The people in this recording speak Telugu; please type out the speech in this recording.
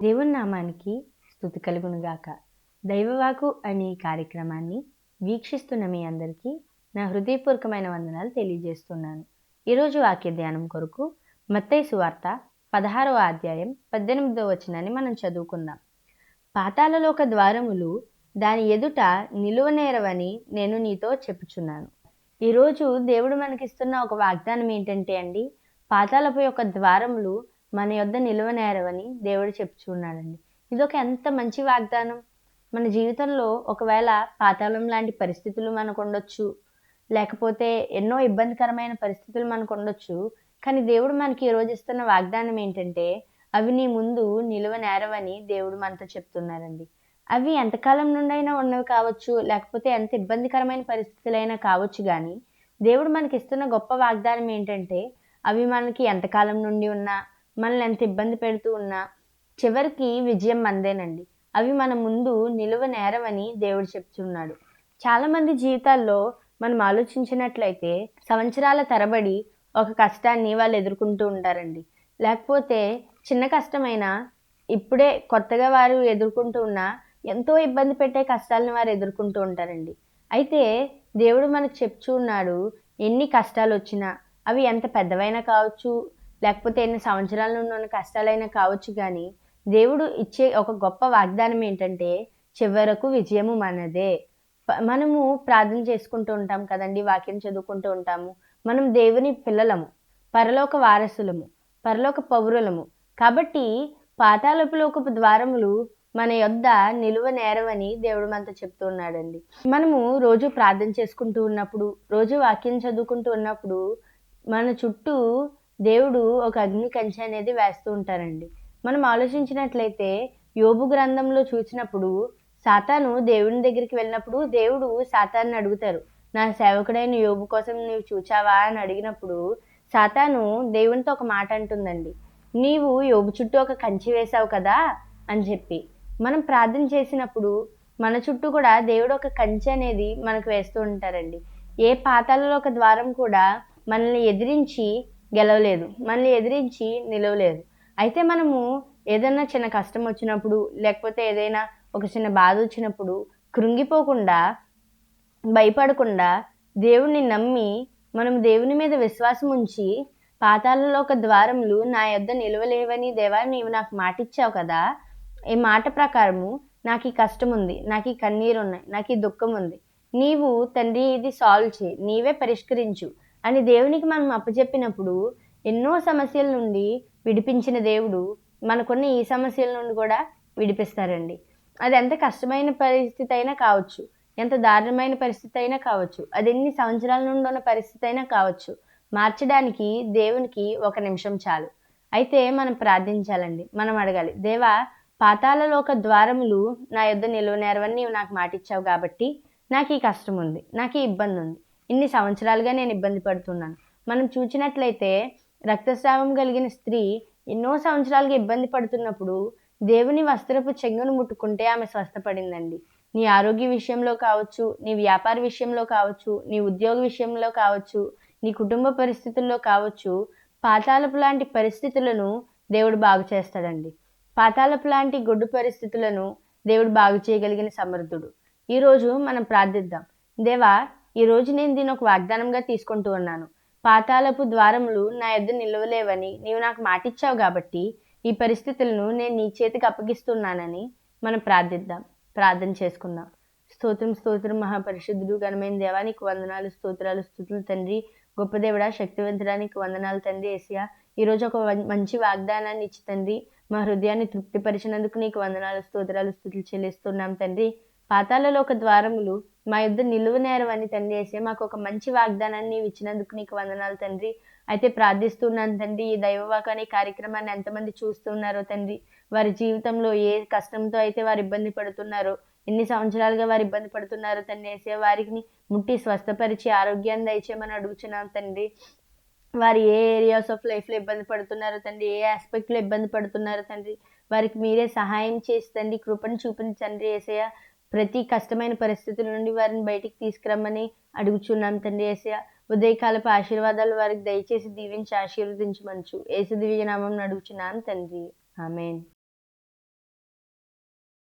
దేవుని నామానికి స్తుతి కలుగునుగాక. దైవవాకు అనే ఈ కార్యక్రమాన్ని వీక్షిస్తున్న మీ అందరికీ నా హృదయపూర్వకమైన వందనాలు తెలియజేస్తున్నాను. ఈరోజు వాక్య ధ్యానం కొరకు మత్తయి సువార్త 16వ అధ్యాయం 18వ వచనాన్ని మనం చదువుకుందాం. పాతాళలోక ద్వారములు దాని ఎదుట నిలువనేరవని నేను నీతో చెప్పుచున్నాను. ఈరోజు దేవుడు మనకిస్తున్న ఒక వాగ్దానం ఏంటంటే అండి, పాతాళపు యొక్క ద్వారములు మన యొద్ద నిలువనేరవని దేవుడు చెప్పుచున్నాడండి. ఇదొక ఎంత మంచి వాగ్దానం. మన జీవితంలో ఒకవేళ పాతాళం లాంటి పరిస్థితులు మనకు ఉండొచ్చు, లేకపోతే ఎన్నో ఇబ్బందికరమైన పరిస్థితులు మనకు ఉండొచ్చు. కానీ దేవుడు మనకి ఈరోజు ఇస్తున్న వాగ్దానం ఏంటంటే, అవి నీ ముందు నిలువనేరవని దేవుడు మనతో చెప్తున్నారండి. అవి ఎంతకాలం నుండైనా ఉన్నవి కావచ్చు, లేకపోతే ఎంత ఇబ్బందికరమైన పరిస్థితులైనా కావచ్చు, కానీ దేవుడు మనకి ఇస్తున్న గొప్ప వాగ్దానం ఏంటంటే, అవి మనకి ఎంతకాలం నుండి ఉన్నా, మనల్ని ఎంత ఇబ్బంది పెడుతూ ఉన్నా చివరికి విజయం మందేనండి. అవి మన ముందు నిలువనేరవని దేవుడు చెప్తున్నాడు. చాలామంది జీవితాల్లో మనం ఆలోచించినట్లయితే సంవత్సరాల తరబడి ఒక కష్టాన్ని వాళ్ళు ఎదుర్కొంటూ ఉంటారండి. లేకపోతే చిన్న కష్టమైనా ఇప్పుడే కొత్తగా వారు ఎదుర్కొంటూ ఉన్నా ఎంతో ఇబ్బంది పెట్టే కష్టాలను వారు ఎదుర్కొంటూ ఉంటారండి. అయితే దేవుడు మనకు చెప్తూ ఉన్నాడు, ఎన్ని కష్టాలు వచ్చినా అవి ఎంత పెద్దవైనా కావచ్చు, లేకపోతే ఎన్ని సంవత్సరాల నుండి ఉన్న కష్టాలైనా కావచ్చు, కానీ దేవుడు ఇచ్చే ఒక గొప్ప వాగ్దానం ఏంటంటే, చివరకు విజయము మనదే. మనము ప్రార్థన చేసుకుంటూ ఉంటాం కదండి, వాక్యం చదువుకుంటూ ఉంటాము. మనం దేవుని పిల్లలము, పరలోక వారసులము, పరలోక పౌరులము. కాబట్టి పాతాళపులోకపు ద్వారములు మన యొద్ద నిలువ నేరవని దేవుడు మనతో చెప్తూ ఉన్నాడండి. మనము రోజు ప్రార్థన చేసుకుంటూ ఉన్నప్పుడు, రోజు వాక్యం చదువుకుంటూ ఉన్నప్పుడు మన చుట్టూ దేవుడు ఒక అగ్ని కంచె అనేది వేస్తూ ఉంటారండి. మనం ఆలోచించినట్లయితే యోబు గ్రంథంలో చూసినప్పుడు సాతాను దేవుని దగ్గరికి వెళ్ళినప్పుడు దేవుడు సాతాన్ని అడుగుతారు, నా సేవకుడైన యోబు కోసం నీవు చూచావా అని అడిగినప్పుడు సాతాను దేవునితో ఒక మాట అంటుందండి, నీవు యోబు చుట్టూ ఒక కంచె వేశావు కదా అని చెప్పి. మనం ప్రార్థన చేసినప్పుడు మన చుట్టూ కూడా దేవుడు ఒక కంచె అనేది మనకు వేస్తూ ఉంటారండి. ఏ పాతాళంలో ఒక ద్వారం కూడా మనల్ని ఎదిరించి గెలవలేదు, మనల్ని ఎదిరించి నిలవలేదు. అయితే మనము ఏదైనా చిన్న కష్టం వచ్చినప్పుడు, లేకపోతే ఏదైనా ఒక చిన్న బాధ వచ్చినప్పుడు కృంగిపోకుండా, భయపడకుండా దేవుణ్ణి నమ్మి మనం దేవుని మీద విశ్వాసం ఉంచి, పాతాళంలో ఒక ద్వారములు నా యొద్ద నిలవలేవని దేవా నీవు నాకు మాట ఇచ్చావు కదా, ఈ మాట ప్రకారము నాకు ఈ కష్టం ఉంది, నాకు ఈ కన్నీరు ఉన్నాయి, నాకు ఈ దుఃఖం ఉంది, నీవు తండ్రి ఇది సాల్వ్ చేయి, నీవే పరిష్కరించు అని దేవునికి మనం అప్పచెప్పినప్పుడు ఎన్నో సమస్యల నుండి విడిపించిన దేవుడు మనకున్న ఈ సమస్యల నుండి కూడా విడిపిస్తారండి. అది ఎంత కష్టమైన పరిస్థితి అయినా కావచ్చు, ఎంత దారుణమైన పరిస్థితి అయినా కావచ్చు, అది ఎన్ని సంవత్సరాల నుండి ఉన్న పరిస్థితి అయినా కావచ్చు, మార్చడానికి దేవునికి ఒక నిమిషం చాలు. అయితే మనం ప్రార్థించాలండి, మనం అడగాలి, దేవా పాతాళలోక ద్వారములు నా యొద్ద నిలువనేరవని నీవు నాకు మాటిచ్చావు కాబట్టి నాకు ఈ కష్టం ఉంది, నాకు ఈ ఇబ్బంది ఉంది, ఇన్ని సంవత్సరాలుగా నేను ఇబ్బంది పడుతున్నాను. మనం చూసినట్లయితే రక్తస్రావం కలిగిన స్త్రీ ఎన్నో సంవత్సరాలుగా ఇబ్బంది పడుతున్నప్పుడు దేవుని వస్త్రపు చెంగును ముట్టుకుంటే ఆమె స్వస్థపడిందండి. నీ ఆరోగ్య విషయంలో కావచ్చు, నీ వ్యాపార విషయంలో కావచ్చు, నీ ఉద్యోగ విషయంలో కావచ్చు, నీ కుటుంబ పరిస్థితుల్లో కావచ్చు, పాతాళపు లాంటి పరిస్థితులను దేవుడు బాగు చేస్తాడండి. పాతాళపు లాంటి గొడ్డు పరిస్థితులను దేవుడు బాగు చేయగలిగిన సమర్థుడు. ఈరోజు మనం ప్రార్థిద్దాం, దేవా ఈరోజు నేను దీని ఒక వాగ్దానంగా తీసుకుంటూ ఉన్నాను, పాతాళపు ద్వారములు నా యొద్ద నిలవలేవని నీవు నాకు మాటిచ్చావు కాబట్టి ఈ పరిస్థితులను నేను నీ చేతికి అప్పగిస్తున్నానని మనం ప్రార్థిద్దాం, ప్రార్థన చేసుకుందాం. స్తోత్రం స్తోత్రం మహాపరిశుద్ధుడు ఘనమైన దేవా నీకు వందనాలు, స్తోత్రాలు, స్తుతులు తండ్రి. గొప్ప దేవుడా, శక్తివంతుడానికి వందనాలు తండ్రి. యేసయ్యా ఈరోజు ఒక మంచి వాగ్దానాన్ని ఇచ్చి తండ్రి మా హృదయాన్ని తృప్తిపరిచినందుకు నీకు వందనాలు, స్తోత్రాలు, స్తుతులు చెల్లిస్తున్నాం తండ్రి. పాతాళంలో ఒక ద్వారములు మా యుద్ధ నిలువనేరవని తండ్రి యేసయ్యా మాకు ఒక మంచి వాగ్దానాన్ని నీవు ఇచ్చినందుకు నీకు వందనాలు తండ్రి. అయితే ప్రార్థిస్తున్నాను తండ్రి, ఈ దైవవాకు అనే కార్యక్రమాన్ని ఎంతమంది చూస్తున్నారో తండ్రి, వారి జీవితంలో ఏ కష్టంతో అయితే వారు ఇబ్బంది పడుతున్నారో, ఎన్ని సంవత్సరాలుగా వారు ఇబ్బంది పడుతున్నారో తండ్రి యేసయ్యా వారికి ముట్టి స్వస్థపరిచి ఆరోగ్యాన్ని దయచేయమని అడుగుచున్నాం తండ్రి. వారు ఏ ఏరియాస్ ఆఫ్ లైఫ్లో ఇబ్బంది పడుతున్నారో తండ్రి, ఏ ఆస్పెక్ట్లో ఇబ్బంది పడుతున్నారో తండ్రి, వారికి మీరే సహాయం చేసి తండ్రి కృపను చూపించండి యేసయ్యా. ప్రతి కష్టమైన పరిస్థితుల నుండి వారిని బయటికి తీసుకురమ్మని అడుగుచున్నాం తండ్రి యేసయ్యా. ఉదయకాలపు ఆశీర్వాదాలు వారికి దయచేసి దీవించి ఆశీర్వదించమనుచు యేసు దివ్య నామమున అడుగుచున్నాను తండ్రి. ఆమేన్.